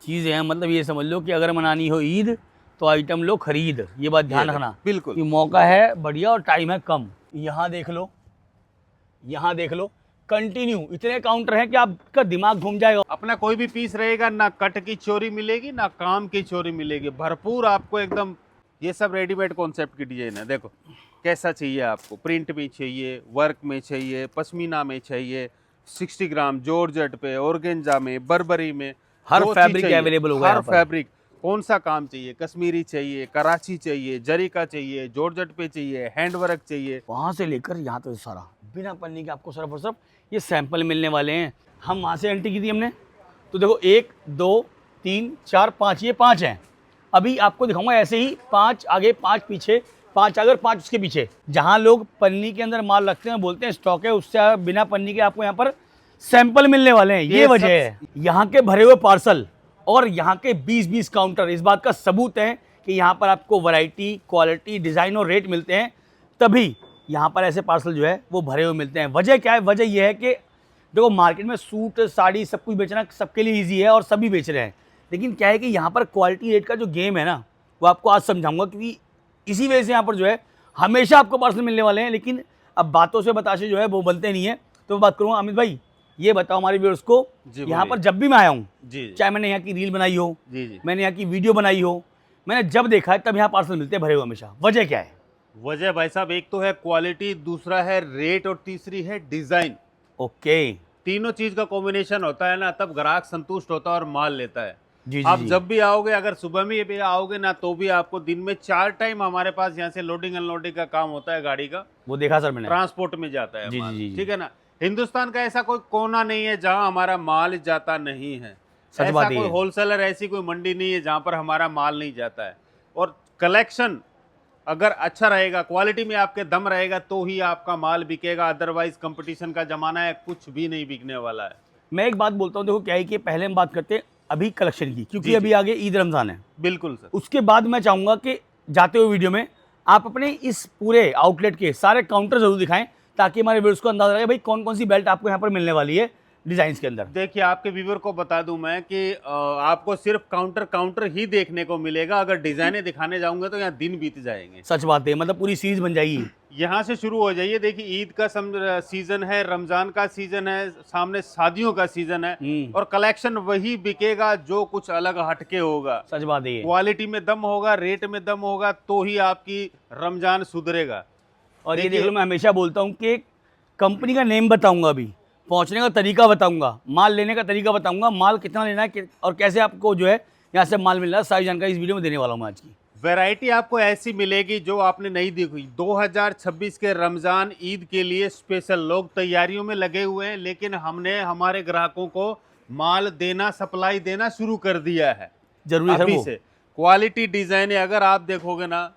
चीज़ें हैं, मतलब ये समझ लो कि अगर मनानी हो ईद तो आइटम लो खरीद, ये बात ध्यान रखना बिल्कुल। कि मौका है बढ़िया और टाइम है कम। यहाँ देख लो, यहाँ देख लो, कंटिन्यू इतने काउंटर हैं कि आपका दिमाग घूम जाएगा। अपना कोई भी पीस रहेगा ना कट की चोरी मिलेगी ना काम की चोरी मिलेगी, भरपूर आपको एकदम। ये सब रेडीमेड कॉन्सेप्ट की डिजाइन है। देखो कैसा चाहिए आपको, प्रिंट में चाहिए, वर्क में चाहिए, पश्मीना में चाहिए, 60 ग्राम जॉर्जेट पे, ऑर्गेन्जा में, बर्बरी में, हर जो चीज फैब्रिक चाहिए अवेलेबल होगा हर यहाँ पर। फैब्रिक। कौन सा काम चाहिए, कश्मीरी चाहिए, कराची चाहिए, जरीका चाहिए, जॉर्जेट पे चाहिए, हैंड वर्क चाहिए। वहाँ से लेकर यहाँ तक सारा बिना पन्नी के आपको सिर्फ और सिर्फ ये सैंपल मिलने वाले हैं। हम वहाँ से एंट्री की थी हमने, तो देखो 1 2 3 4 5, ये 5 हैं। अभी आपको दिखाऊंगा ऐसे ही 5 आगे 5 पीछे, 5 आगे और 5 उसके पीछे। जहाँ लोग पन्नी के अंदर माल रखते हैं बोलते हैं स्टॉक है, उससे बिना पन्नी के आपको यहाँ पर सैंपल मिलने वाले हैं। ये वजह है यहाँ के भरे हुए पार्सल और यहाँ के 20-20 काउंटर इस बात का सबूत है कि यहाँ पर आपको वैरायटी, क्वालिटी, डिज़ाइन और रेट मिलते हैं, तभी यहाँ पर ऐसे पार्सल जो है वो भरे हुए मिलते हैं। वजह क्या है? वजह यह है कि देखो मार्केट में सूट, साड़ी सब कुछ बेचना सबके लिए ईजी है और सभी बेच रहे हैं, लेकिन क्या है कि यहाँ पर क्वालिटी रेट का जो गेम है ना, वो आपको आज समझाऊंगा, क्योंकि इसी वजह से यहाँ पर जो है हमेशा आपको पार्सल मिलने वाले हैं। लेकिन अब बातों से बताशे जो है वो बनते नहीं है, तो मैं बात करूँगा अमित भाई, ये बताओ हमारे व्यूअर्स को, यहाँ पर जब भी मैं आया हूँ, चाहे मैंने यहाँ की रील बनाई हो, मैंने यहाँ की वीडियो बनाई हो, मैंने जब देखा है तब यहाँ पार्सल मिलते हैं भरे हुए हमेशा। वजह क्या है? वजह भाई साहब, एक तो है क्वालिटी, दूसरा है रेट और तीसरी है डिजाइन। ओके, तीनों चीज का कॉम्बिनेशन होता है ना, तब ग्राहक संतुष्ट होता है और माल लेता है। जी आप जी जब भी आओगे, अगर सुबह में भी आओगे ना, तो भी आपको दिन में 4 टाइम हमारे पास यहाँ से लोडिंग अनलोडिंग का काम होता है गाड़ी का। वो देखा सर मैंने, ट्रांसपोर्ट में जाता है जी माल, जी जी, ठीक है ना। हिंदुस्तान का ऐसा कोई कोना नहीं है जहां हमारा माल जाता नहीं है। सच ऐसा बात कोई है। होलसेलर, ऐसी कोई मंडी नहीं है जहां पर हमारा माल नहीं जाता है। और कलेक्शन अगर अच्छा रहेगा, क्वालिटी में आपके दम रहेगा, तो ही आपका माल बिकेगा। अदरवाइज कंपटीशन का जमाना है, कुछ भी नहीं बिकने वाला है। मैं एक बात बोलता हूँ, देखो क्या है कि पहले हम बात करते हैं अभी कलेक्शन की, क्योंकि जी, अभी आगे ईद रमज़ान है। बिल्कुल सर। उसके बाद मैं चाहूँगा कि जाते हुए वीडियो में आप अपने इस पूरे आउटलेट के सारे काउंटर जरूर दिखाएं, ताकि हमारे व्यूअर्स को अंदाजा रहे भाई कौन कौन सी बेल्ट आपको यहाँ पर मिलने वाली है डिज़ाइंस के अंदर। देखिए, आपके व्यूवर को बता दूं मैं कि आपको सिर्फ काउंटर ही देखने को मिलेगा। अगर डिजाइनें दिखाने जाऊंगा तो यहाँ दिन बीत जाएंगे। सच बात है, मतलब पूरी सीरीज बन जाएगी। यहाँ से शुरू हो जाइए। देखिए, ईद का सीजन है, रमजान का सीजन है, सामने शादियों का सीजन है, और कलेक्शन वही बिकेगा जो कुछ अलग हटके होगा। सच बात है, क्वालिटी में दम होगा, रेट में दम होगा, तो ही आपकी रमजान सुधरेगा। और ये देख लो, मैं हमेशा बोलता हूँ कि कंपनी का नेम बताऊंगा, अभी पहुंचने का तरीका बताऊंगा, माल लेने का तरीका बताऊंगा, माल कितना लेना है और कैसे आपको जो है यहाँ से माल मिल रहा है, सारी जानकारी इस वीडियो में देने वाला हूँ मैं आज की। वैरायटी आपको ऐसी मिलेगी जो आपने नहीं देखी। 2026 के रमजान ईद के लिए स्पेशल लोग तैयारियों में लगे हुए हैं, लेकिन हमने हमारे ग्राहकों को माल देना, सप्लाई देना शुरू कर दिया है जरूरी है अभी से। क्वालिटी डिजाइन अगर आप देखोगे ना,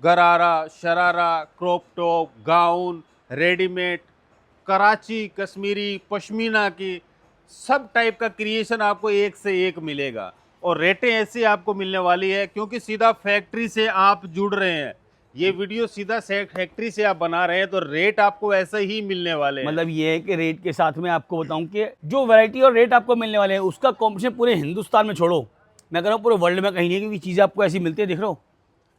गरारा, sharara, crop top, gown, readymade, Karachi, Kashmiri, pashmina की सब टाइप का क्रिएशन आपको एक से एक मिलेगा। और रेटें ऐसी आपको मिलने वाली है, क्योंकि सीधा फैक्ट्री से आप जुड़ रहे हैं। ये वीडियो सीधा फैक्ट्री से आप बना रहे हैं, तो रेट आपको ऐसे ही मिलने वाले हैं। मतलब ये है कि रेट के साथ में आपको बताऊं कि जो वैरायटी और रेट आपको मिलने वाले हैं उसका कॉम्पिटिशन पूरे हिंदुस्तान में छोड़ो, मैं कह रहा हूँ पूरे वर्ल्ड में कहीं नहीं, क्योंकि चीज़ें आपको ऐसी मिलती है। देख रहे हो,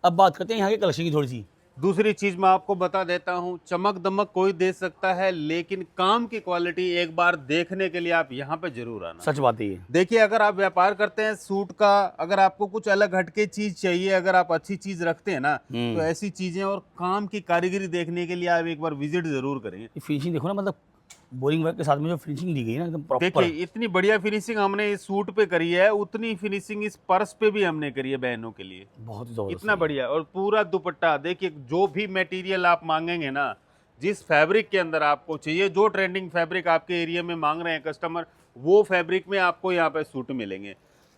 अब बात करते हैं यहाँ के कलेक्शन की थोड़ी सी। दूसरी चीज मैं आपको बता देता हूं, चमक दमक कोई दे सकता है, लेकिन काम की क्वालिटी एक बार देखने के लिए आप यहाँ पे जरूर आना। सच बात है ये। देखिए, अगर आप व्यापार करते हैं सूट का, अगर आपको कुछ अलग हटके चीज चाहिए, अगर आप अच्छी चीज रखते हैं ना, तो ऐसी चीजें और काम की कारीगरी देखने के लिए आप एक बार विजिट जरूर करेंगे। फिनिशिंग देखो ना, मतलब बोरिंग वर्क के साथ में जो फिनिशिंग दी गई है ना, एकदम प्रॉपर। देखिए, इतनी बढ़िया फिनिशिंग हमने इस सूट पे करी है, उतनी फिनिशिंग इस पर्स पे भी हमने करी है बहनों के लिए। बहुत ही इतना बढ़िया। और पूरा दुपट्टा देखिए, जो भी मटेरियल आप मांगेंगे ना, जिस फैब्रिक के अंदर आपको चाहिए, जो ट्रेंडिंग फैब्रिक आपके एरिया में मांग रहे हैं कस्टमर, वो फैब्रिक में आपको यहाँ पे सूट मिलेंगे।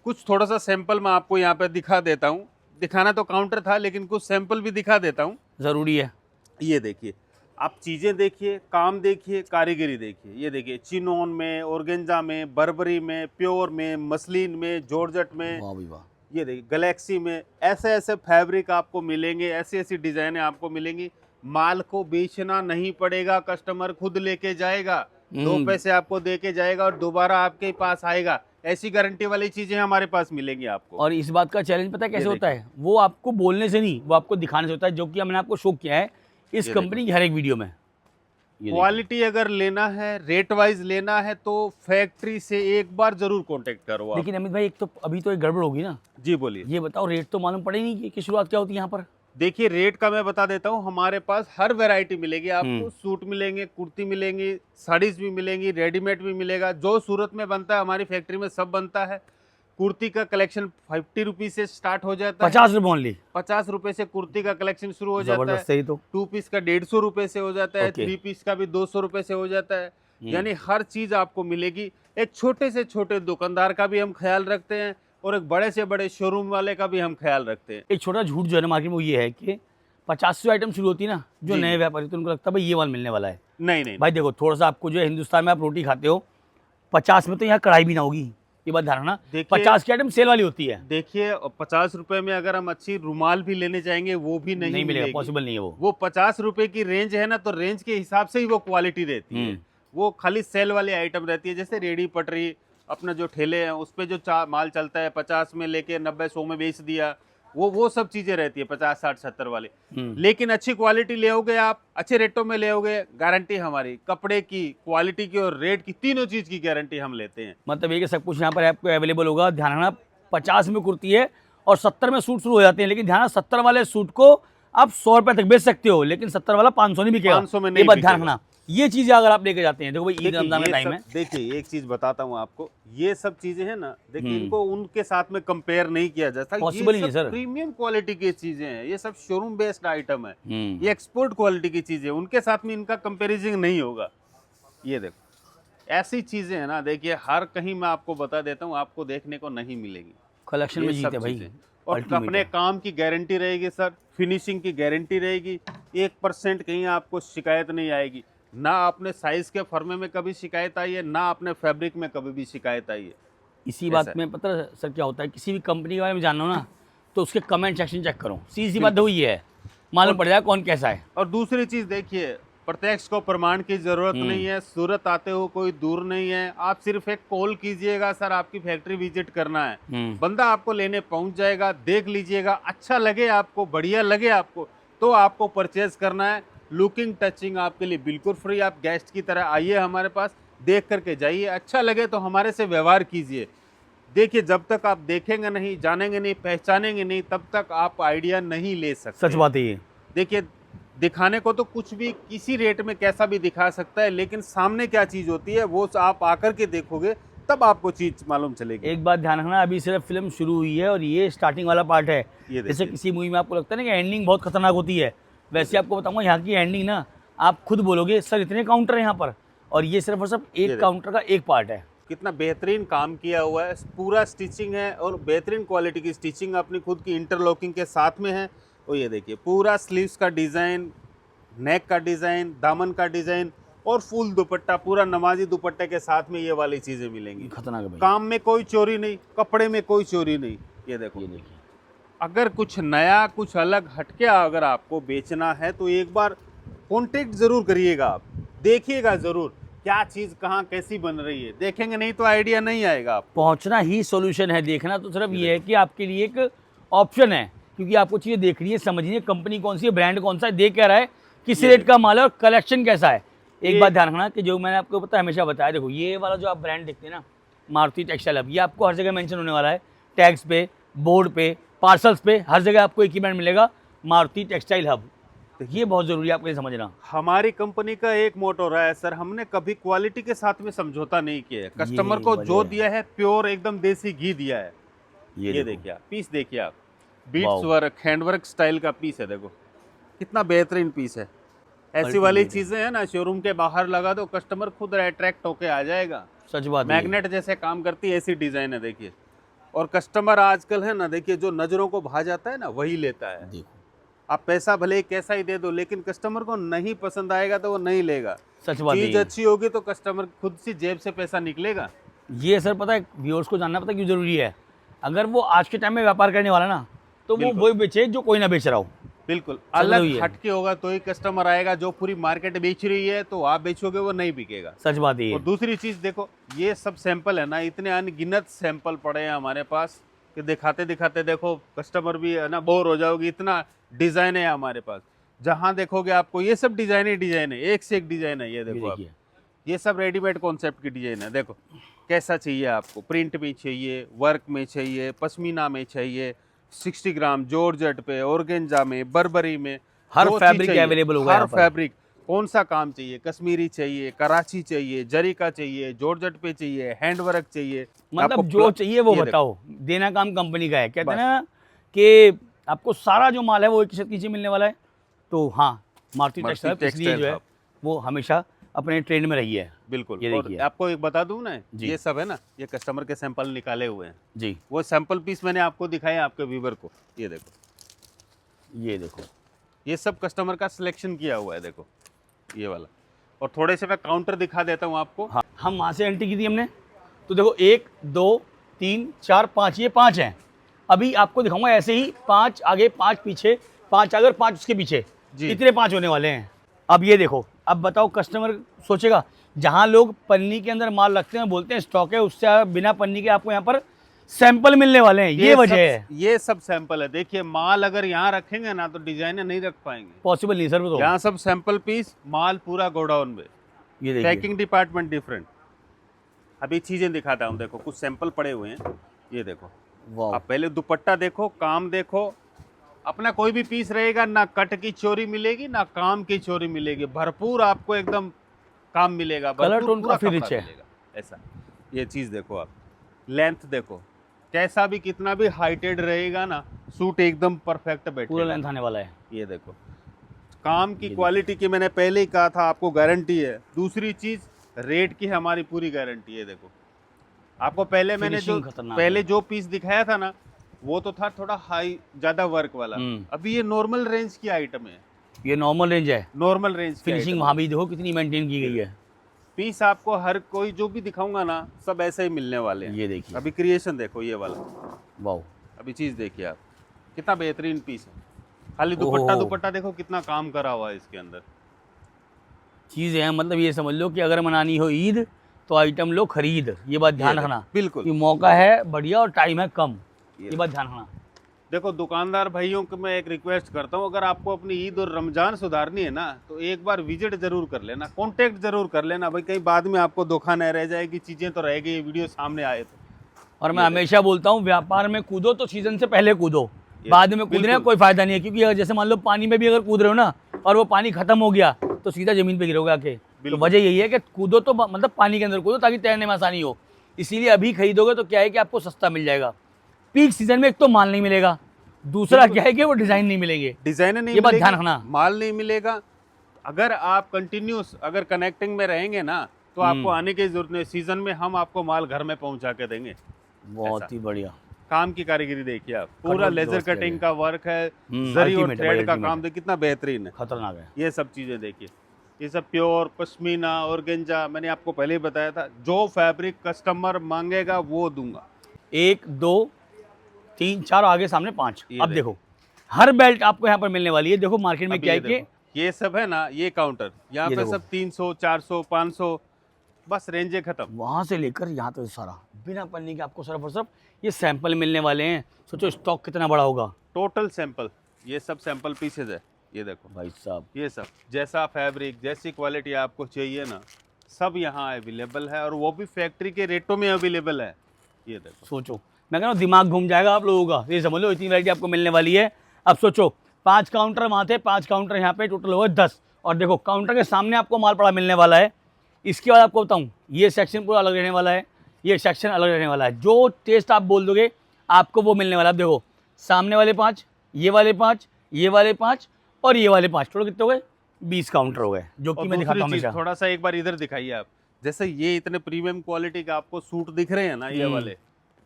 कुछ थोड़ा सा सैंपल मैं आपको यहाँ पे दिखा देता हूँ। दिखाना तो काउंटर था, लेकिन कुछ सैंपल भी दिखा देता हूँ, ज़रूरी है। ये देखिए, आप चीज़ें देखिए, काम देखिए, कारीगरी देखिए। ये देखिए, चिनोन में, ऑर्गेन्जा में, बर्बरी में, प्योर में, मसलिन में, जॉर्जेट में, वाह भाई वाह। ये देखिए गैलेक्सी में, ऐसे ऐसे फैब्रिक आपको मिलेंगे, ऐसी ऐसी डिजाइनें आपको मिलेंगी। माल को बेचना नहीं पड़ेगा, कस्टमर खुद लेके जाएगा, 2 पैसे आपको दे के जाएगा और दोबारा आपके पास आएगा। ऐसी गारंटी वाली चीजें हमारे पास मिलेंगी आपको। और इस बात का चैलेंज पता है कैसे ये होता है, वो आपको बोलने से नहीं, वो आपको दिखाने से होता है, जो कि हमने आपको शो किया है इस ये कंपनी की हर एक वीडियो में। ये देखिए। क्वालिटी अगर लेना है, रेट वाइज लेना है, तो फैक्ट्री से एक बार जरूर कांटेक्ट करो आप। लेकिन अमित भाई, एक तो अभी तो एक गड़बड़ होगी ना। जी बोलिए। ये बताओ, रेट तो मालूम पड़े नहीं कि शुरुआत क्या होती है यहाँ पर। देखिए रेट का मैं बता देता हूँ, हमारे पास हर वैरायटी मिलेगी आपको। सूट मिलेंगे, कुर्ती मिलेंगी, साड़ीज भी मिलेंगी, रेडीमेड भी मिलेगा। जो सूरत में बनता है हमारी फैक्ट्री में सब बनता है। कुर्ती का कलेक्शन 50 रुपीज से स्टार्ट हो जाता है। 50 रुपये ओनली। 50 रुपए से कुर्ती का कलेक्शन शुरू हो जाता है। जबरदस्त है तो। 2 पीस का 150 रुपए से हो जाता है। Okay. 3 पीस का भी 200 रुपए से हो जाता है। यानी हर चीज आपको मिलेगी। एक छोटे से छोटे दुकानदार का भी हम ख्याल रखते हैं और एक बड़े से बड़े शोरूम वाले का भी हम ख्याल रखते हैं। एक छोटा झूठ जो है ना मार्केट में, वो ये है कि 50 से आइटम शुरू होती है ना, जो जी। नए व्यापारी तो उनको लगता है भाई ये माल मिलने वाला है। नहीं नहीं भाई देखो, थोड़ा सा आपको जो है, हिंदुस्तान में आप रोटी खाते हो 50 में तो यहाँ कढ़ाई भी ना होगी, ये बात धारणा। देखिए- 50 की आइटम सेल वाली होती है। देखिए 50 रुपए में अगर हम अच्छी रुमाल भी लेने जाएंगे वो भी नहीं नहीं मिलेगा, मिलेगी। पॉसिबल नहीं है वो। वो 50 रुपए की रेंज है ना, तो रेंज के हिसाब से ही वो क्वालिटी रहती है। वो खाली सेल वाली आइटम रहती है। जैसे रेडी पटरी, अपना जो ठेले हैं उस पे जो माल चलता है 50 में लेके 90 100 में बेच दिया, वो सब चीजें रहती है 50 60 70 वाली। लेकिन अच्छी क्वालिटी ले आओगे आप, अच्छे रेटों में ले आओगे, गारंटी हमारी कपड़े की, क्वालिटी की और रेट की, तीनों चीज की गारंटी हम लेते हैं। मतलब ये कि सब कुछ यहाँ पर आपको अवेलेबल होगा। ध्यान रखना, 50 में कुर्ती है और 70 में सूट शुरू हो जाते हैं। लेकिन ध्यान, 70 वाले सूट को आप 100 रुपए तक बेच सकते हो, लेकिन 70 वाला 500 नहीं बिकेगा। 500 में ये नहीं बात ध्यान बिकेगा। रखना। ये चीजें अगर आप लेके जाते हैं, देखो भाई ईद देखिए, रमजान का ये टाइम सब- है। देखिए एक चीज बताता हूँ आपको, ये सब चीजें हैं ना, देखिए इनको उनके साथ में कंपेयर नहीं किया जा सकता। Possible ही ये है, सब सर। प्रीमियम क्वालिटी की चीजें हैं, ये सब शोरूम बेस्ड आइटम है, हम्म। ये एक्सपोर्ट क्वालिटी की चीजें, उनके साथ में इनका कंपैरिजन नहीं होगा। ये देखो ऐसी चीजें हैं ना, देखिए हर कहीं मैं आपको बता देता हूँ, आपको देखने को नहीं मिलेगी। कलेक्शन में ये जीते सब भाई। चीजें। और Ultimate अपने है। काम की गारंटी रहेगी सर, फिनिशिंग की गारंटी रहेगी। 1% कहीं आपको शिकायत नहीं आएगी। ना अपने साइज के फर्मे में कभी शिकायत आई है, ना अपने फैब्रिक में कभी भी शिकायत आई है। इसी ऐसा बात है। में पता है सर क्या होता है, किसी भी कंपनी के बारे में जानना हो ना, तो उसके कमेंट सेक्शन चेक करो। सीधी सी बात तो ये है, मालूम पड़ जाएगा कौन कैसा है। और दूसरी चीज देखिए, प्रत्यक्ष को प्रमाण की जरूरत नहीं है। सूरत आते हो कोई दूर नहीं है, आप सिर्फ एक कॉल कीजिएगा, सर आपकी फैक्ट्री विजिट करना है, बंदा आपको लेने पहुंच जाएगा। देख लीजिएगा, अच्छा लगे आपको, बढ़िया लगे आपको, तो आपको परचेज करना है। लुकिंग टचिंग आपके लिए बिल्कुल फ्री। आप गेस्ट की तरह आइए हमारे पास, देख करके जाइए। अच्छा लगे तो हमारे से व्यवहार कीजिए। देखिए जब तक आप देखेंगे नहीं, जानेंगे नहीं, पहचानेंगे नहीं, तब तक आप आइडिया नहीं ले सकते। सच बात है ये। देखिए दिखाने को तो कुछ भी किसी रेट में कैसा भी दिखा सकता है, लेकिन सामने क्या चीज होती है वो आप आकर के देखोगे तब आपको चीज मालूम चलेगी। एक बात ध्यान रखना, अभी सिर्फ फिल्म शुरू हुई है और ये स्टार्टिंग वाला पार्ट है। ये जैसे देखिए। किसी मूवी में आपको लगता है ना कि एंडिंग बहुत खतरनाक होती है, वैसे आपको बताऊंगा यहाँ की एंडिंग ना, आप खुद बोलोगे सर इतने काउंटर है यहाँ पर, और ये सिर्फ और सिर्फ एक देखिए। काउंटर का एक पार्ट है। कितना बेहतरीन काम किया हुआ है, पूरा स्टिचिंग है और बेहतरीन क्वालिटी की स्टिचिंग अपनी खुद की इंटरलॉकिंग के साथ में है। और ये देखिए पूरा स्लीव्स का डिज़ाइन, नेक का डिज़ाइन, दामन का डिज़ाइन और फुल दुपट्टा, पूरा नमाजी दुपट्टे के साथ में ये वाली चीज़ें मिलेंगी। खतरनाक है भाई। काम में कोई चोरी नहीं, कपड़े में कोई चोरी नहीं। ये देखो, ये देखिए, अगर कुछ नया, कुछ अलग हटके अगर आपको बेचना है तो एक बार कॉन्टेक्ट ज़रूर करिएगा, आप देखिएगा ज़रूर क्या चीज़ कहाँ कैसी बन रही है। देखेंगे नहीं तो आइडिया नहीं आएगा आप। पहुँचना ही सॉल्यूशन है। देखना तो सिर्फ ये है कि आपके लिए एक ऑप्शन है, क्योंकि आपको चीज़ें देखनी है, समझनी है कंपनी कौन सी है, ब्रांड कौन सा है, देख क्या रहा है, किस रेट का माल है और कलेक्शन कैसा है। एक बात ध्यान रखना कि जो मैंने आपको पता हमेशा बताया, देखो ये वाला जो आप ब्रांड देखते हैं ना, मारुति टेक्सटाइल हब, ये आपको हर जगह मेंशन होने वाला है, टैग्स पे, बोर्ड पे, पार्सल्स पे, हर जगह आपको एक ही ब्रांड मिलेगा, मारुति टेक्सटाइल हब। तो ये बहुत ज़रूरी है आपको ये समझना। हमारी कंपनी का एक मोटो रहा है सर, हमने कभी क्वालिटी के साथ में समझौता नहीं किया है। कस्टमर को वजह जो है। दिया है प्योर एकदम देसी घी दिया है। ये देखो। देखिए आप पीस, देखिए आप बीट्स वर्क, हैंडवर्क स्टाइल का पीस है। देखो कितना बेहतरीन पीस है। ऐसी वाली चीजें हैं ना, शोरूम के बाहर लगा दो, कस्टमर खुद अट्रैक्ट होके आ जाएगा। सच बात है। मैग्नेट जैसे काम करती है, ऐसी डिजाइन है देखिए। और कस्टमर आजकल है ना, देखिए जो नजरों को भा जाता है ना वही लेता है। देखो आप पैसा भले ही कैसा ही दे दो, लेकिन कस्टमर को नहीं पसंद आएगा तो वो नहीं लेगा। सच बात चीज है। अच्छी होगी तो कस्टमर खुद से जेब से पैसा निकलेगा। ये सर पता है व्यूअर्स को जानना पता है क्यों जरूरी है, अगर वो आज के टाइम में व्यापार करने वाला ना, तो वो बिल्कुल। वही बेचे जो कोई ना बेच रहा हो। बिल्कुल चल अलग रही है। हटके होगा तो ही कस्टमर आएगा। जो पूरी मार्केट बेच रही है तो आप बेचोगे वो नहीं बिकेगा। सच बात है और ये। दूसरी चीज देखो, ये सब सैंपल है ना, इतने अनगिनत सैंपल पड़े हैं हमारे पास कि दिखाते दिखाते देखो कस्टमर भी है ना बोर हो जाओगे, इतना डिजाइन है हमारे पास। जहां देखोगे आपको ये सब डिजाइन ही डिजाइन है, एक से एक डिजाइन है। ये ये देखो आप, देखिए, ये सब रेडीमेड कॉन्सेप्ट की डिजाइन है। देखो कैसा चाहिए आपको, प्रिंट में चाहिए, वर्क में चाहिए, पश्मीना में चाहिए, 60 ग्राम जॉर्जेट पे, ऑर्गेन्जा में, बर्बरी में, हर जो चीज फैब्रिक चाहिए, अवेलेबल होगा हर यहाँ पर। फैब्रिक। कौन सा काम चाहिए, कश्मीरी चाहिए, कराची चाहिए, जरीका चाहिए, जॉर्जेट पे चाहिए, हैंड वर्क चाहिए, मतलब जो चाहिए वो ये देखो, बताओ, देना काम कंपनी का है। कहते हैं बस। ना कि आपको सारा जो माल है वो एक छत के नीचे मिलने वाला है। तो हाँ, मारुति मारुति टेक्सटाइल इसलिए टेक्सटाइल जो है हब। वो हमेशा अपने ट्रेंड में रही है। बिल्कुल। ये और देखिए आपको एक बता दूं ना, जी। ये सब है ना, ये कस्टमर के सैंपल निकाले हुए हैं। जी, वो सैंपल पीस मैंने आपको दिखाए आपके व्यूवर को। ये देखो, ये देखो, ये सब कस्टमर का सिलेक्शन किया हुआ है। देखो ये वाला। और थोड़े से मैं काउंटर दिखा देता हूँ आपको। हाँ, हम वहाँ से एंट्री की थी हमने। तो देखो 1 2 3 4 5, ये 5 हैं। अभी आपको दिखाऊंगा ऐसे ही 5 आगे 5 पीछे, 5 आगे और 5 उसके पीछे, जी। इतने 5 होने वाले हैं। अब ये देखो, अब बताओ कस्टमर सोचेगा, जहाँ लोग पन्नी के अंदर माल रखते हैं बोलते हैं स्टॉक है, उससे बिना पन्नी के आपको यहाँ पर सैंपल मिलने वाले हैं। ये वजह है। ये सब सैंपल है। देखिए माल अगर यहाँ रखेंगे ना तो डिजाइने नहीं रख पाएंगे। पॉसिबल नहीं सर वो तो। यहाँ सब सैंपल पीस, माल पूरा गोडाउन में, ये देखिए, पैकिंग डिपार्टमेंट डिफरेंट। अभी चीजें दिखाता हूँ। देखो कुछ सैंपल पड़े हुए हैं। ये देखो, वाह, आप पहले दुपट्टा देखो, काम देखो। अपना कोई भी पीस रहेगा ना कट की चोरी मिलेगी ना काम की चोरी मिलेगी, भरपूर आपको एकदम काम मिलेगा, कलर भरपूर टोन पूरा काफी कपड़ा रिच है। मिलेगा। ऐसा ये चीज देखो आप, लेंथ देखो, कैसा भी कितना भी हाइटेड रहेगा ना, सूट एकदम परफेक्ट पूरा बैठेगा। लेंथ आने वाला है। ये देखो, काम की ये क्वालिटी की मैंने पहले ही कहा था आपको गारंटी है। दूसरी चीज रेट की हमारी पूरी गारंटी है। देखो आपको पहले मैंने जो Finishing खतरनाक पहले है। जो पीस दिखाया था ना, वो तो था थोड़ा हाई ज्यादा वर्क वाला। अभी ये नॉर्मल रेंज की आइटम है, ये नॉर्मल रेंज है। नॉर्मल रेंज की फिनिशिंग item वहाँ है। भी देखो कितनी मेंटेन की गई है। पीस आपको हर कोई जो भी दिखाऊंगा ना सब ऐसे ही मिलने वाले हैं। ये देखिए, अभी क्रिएशन देखो ये वाला, वाह, अभी चीज देखिए आप, कितना बेहतरीन पीस है। खाली ओहो। दुपट्टा दुपट्टा देखो कितना काम करा हुआ है इसके अंदर। चीज़ें हैं। मतलब ये समझ लो कि अगर मनानी हो ईद तो आइटम लो खरीद। ये बात ध्यान ये रखना बिल्कुल। कि मौका है बढ़िया और टाइम है कम। ये ये बात ध्यान रखना। देखो दुकानदार भाइयों को मैं एक रिक्वेस्ट करता हूँ, अगर आपको अपनी ईद और रमजान सुधारनी है ना तो एक बार विजिट जरूर कर लेना, कांटेक्ट जरूर कर लेना भाई, कहीं बाद में आपको धोखा न रह जाए कि चीजें तो रह गई, ये वीडियो सामने आए तो। और मैं हमेशा बोलता हूँ व्यापार में कूदो तो सीजन से पहले कूदो, बाद में कूदने का बिल्कुल। कोई फायदा नहीं है। क्योंकि जैसे मान लो पानी में भी अगर कूद रहे हो ना और वो पानी खत्म हो गया तो सीधा जमीन पे गिरोगे आके। तो बिल्कुल। वजह यही है कि कूदो तो मतलब पानी के अंदर कूदो ताकि तैरने में आसानी हो। इसीलिए अभी खरीदोगे तो क्या है कि आपको सस्ता मिल जाएगा। पीक सीजन में एक तो माल नहीं मिलेगा, दूसरा क्या है कि वो डिजाइन नहीं मिलेंगे। डिजाइन नहीं ये बात मिलेगी, ध्यान रखना। माल नहीं मिलेगा। अगर आप कंटिन्यूस अगर कनेक्टिंग में रहेंगे ना तो आपको आने की जरूरत नहीं। सीजन में हम आपको माल घर में पहुंचा के देंगे। बहुत ही बढ़िया। काम की कारीगरी देखिए आप, पूरा कटवर्क लेजर व्यवस्था कटिंग है। का वर्क है, जरी और ultimate है, थ्रेड भाई, का ultimate काम है। देखिए कितना बेहतरीन है। खतरनाक है। ये सब चीजें देखिए, ये सब प्योर पश्मीना ऑर्गेन्जा, मैंने आपको पहले ही बताया था, जो फैब्रिक कस्टमर मांगेगा वो दूंगा। 1 2 3 4 आगे सामने 5। ये अब देखिए। देखो हर बेल्ट आपको यहाँ पर मिलने वाली है। देखो मार्केट में अभी क्या ये है कि देखो, ये सब है ना, ये काउंटर यहाँ ये पे देखो। सब 300 400 500 बस रेंजे खत्म। वहाँ से लेकर यहाँ तक सारा बिना पन्नी के आपको सिर्फ और सिर्फ ये सैंपल मिलने वाले हैं। सोचो स्टॉक कितना बड़ा होगा टोटल सैंपल, ये सब सैंपल पीसेज है। ये देखो भाई साहब। ये सब जैसा फैब्रिक जैसी क्वालिटी आपको चाहिए ना सब यहाँ अवेलेबल है, और वो भी फैक्ट्री के रेटों में अवेलेबल है। ये देखो सोचो, मैं कह रहा हूँ दिमाग घूम जाएगा आप लोगों का। ये समझ लो इतनी वैरायटी आपको मिलने वाली है। अब सोचो 5 काउंटर वहाँ थे, 5 काउंटर यहाँ पे, टोटल हो गए 10। और देखो काउंटर के सामने आपको माल पड़ा मिलने वाला है। इसके बाद आपको बताऊँ ये सेक्शन पूरा अलग रहने वाला है, ये सेक्शन अलग रहने वाला है। जो टेस्ट आप बोल दोगे आपको वो मिलने वाला है। अब देखो सामने वाले 5, ये वाले 5, ये वाले 5 और ये वाले 5, टोटल कितने हो गए? 20 काउंटर हो गए, जो कि और मैं दिखाता हूँ दूसरी चीज, हमेशा। थोड़ा सा एक बार इधर दिखाइए आप। जैसे ये इतने प्रीमियम क्वालिटी का आपको सूट दिख रहे हैं ना, ये वाले,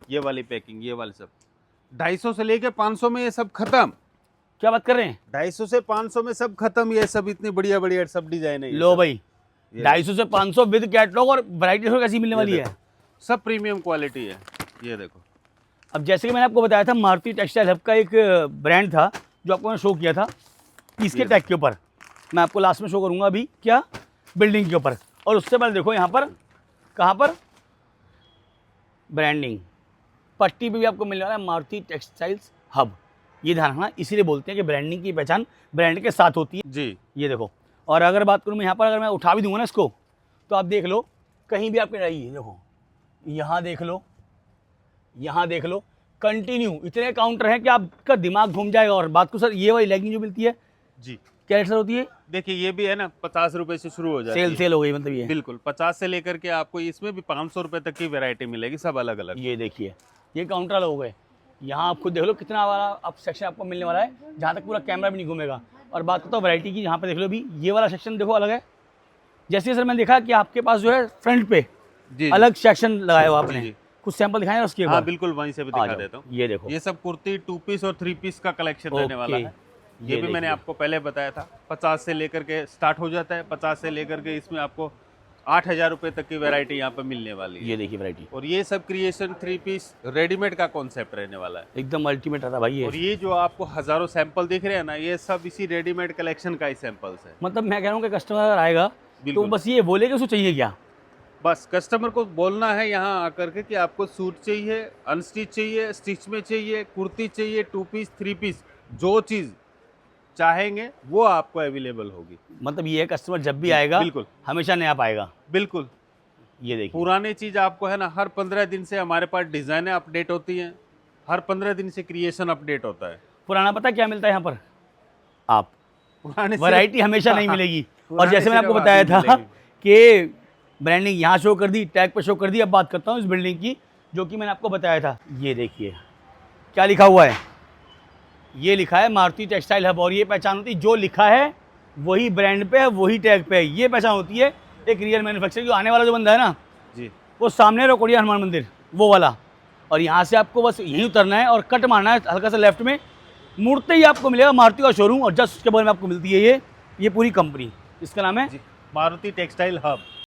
ये वाली पैकिंग, ये वाले सब 250 से लेके 500 में ये सब खत्म। क्या बात कर रहे हैं? 250 से 500 में सब खत्म। ये सब इतनी बढ़िया बढ़िया सब डिजाइन है। ये लो सब। भाई 250 से 500 विद कैटलॉग और वैरायटी कैसी मिलने वाली है। सब प्रीमियम क्वालिटी है। ये देखो अब जैसे कि मैंने आपको बताया था मारुति टेक्सटाइल हब का एक ब्रांड था जो आपको मैंने शो किया था, इसके टैग के ऊपर। मैं आपको लास्ट में शो करूंगा अभी क्या, बिल्डिंग के ऊपर। और उससे पहले देखो यहाँ पर, कहाँ पर, ब्रांडिंग पट्टी पे भी आपको मिलने वाला है मारुति टेक्सटाइल्स हब। ये ध्यान रखना, इसीलिए बोलते हैं कि ब्रांडिंग की पहचान ब्रांड के साथ होती है जी। ये देखो। और अगर बात करूँ मैं यहाँ पर, अगर मैं उठा भी दूंगा ना इसको, तो आप देख लो कहीं भी आपके रही, देखो यहाँ देख लो, यहाँ देख लो, कंटिन्यू इतने काउंटर हैं कि आपका दिमाग घूम जाएगा। और बात को सर, ये वाली लेगिंग जो मिलती है जी, क्या रेट सर होती है? देखिए ये भी है ना 50 रुपए से शुरू हो जाती है। सेल हो गई मतलब ये, बिल्कुल 50 से लेकर के आपको इसमें भी 500 रुपए तक की वैरायटी मिलेगी, सब अलग अलग। ये देखिए ये काउंटर अलग हो गए। यहाँ आप खुद देख लो कितना वाला आप सेक्शन आपको मिलने वाला है, जहाँ तक पूरा कैमरा भी नहीं घूमेगा। और बात करता हूँ वैरायटी की, यहाँ पे देख लो भी ये वाला सेक्शन देखो अलग है। जैसे सर मैंने देखा कि आपके पास जो है फ्रंट पे जी, अलग सेक्शन लगाया हुआ आपने, जी। कुछ सैंपल दिखाए उसके हाँ बाद? बिल्कुल, वहीं से भी आ दिखा जाओ, देता हूँ। ये देखो, ये सब कुर्ती 2 पीस और 3 पीस का कलेक्शन रहने वाला है। ये भी मैंने देखिए। आपको पहले बताया था, 50 से लेकर के स्टार्ट हो जाता है। 50 से लेकर के इसमें आपको 8000 रुपए तक की वैरायटी यहाँ पे मिलने वाली है। ये देखिए वैरायटी और ये सब क्रिएशन 3 पीस रेडीमेड का कॉन्सेप्ट रहने वाला है। एकदम अल्टीमेट रहता भाई ये। और ये जो आपको हजारों सैंपल दिख रहे हैं ना, ये सब इसी रेडीमेड कलेक्शन का ही सैंपल्स है। मतलब मैं कह रहा हूँ कि कस्टमर अगर आएगा तो बिल्कुल। बस ये बोले कि उसको चाहिए क्या। बस कस्टमर को बोलना है यहाँ आकर के कि आपको सूट चाहिए, अनस्टिच चाहिए, स्टिच में चाहिए, कुर्ती चाहिए, 2 पीस 3 पीस, जो चीज़ चाहेंगे वो आपको अवेलेबल होगी। मतलब ये कस्टमर जब भी आएगा बिल्कुल हमेशा नया पाएगा। बिल्कुल। ये देखिए पुरानी चीज़ आपको है ना, हर 15 दिन से हमारे पास डिज़ाइनें अपडेट होती हैं, हर 15 दिन से क्रिएशन अपडेट होता है। पुराना पता क्या मिलता है यहाँ पर, आप पुराने से- वैरायटी हमेशा नहीं मिलेगी। और पुराने जैसे मैंने आपको सिर्फ बताया आदमी था मिलेंगे। कि ब्रांडिंग यहाँ शो कर दी, टैग पे शो कर दी। अब बात करता हूँ इस बिल्डिंग की, जो कि मैंने आपको बताया था। ये देखिए क्या लिखा हुआ है, ये लिखा है मारुति टेक्सटाइल हब। और ये पहचान होती है, जो लिखा है वही ब्रांड पे है, वही टैग पे है। ये पहचान होती है एक रियल मैन्युफैक्चरर। जो आने वाला जो बंदा है ना, जी, वो सामने रोकोड़िया हनुमान मंदिर वो वाला, और यहाँ से आपको बस यहीं उतरना है और कट मारना है हल्का सा लेफ्ट में, मुड़ते ही आपको मिलेगा मारुति का शोरूम। और जस्ट उसके बगल में आपको मिलती है ये पूरी कंपनी, इसका नाम है जी, मारुति टेक्सटाइल हब।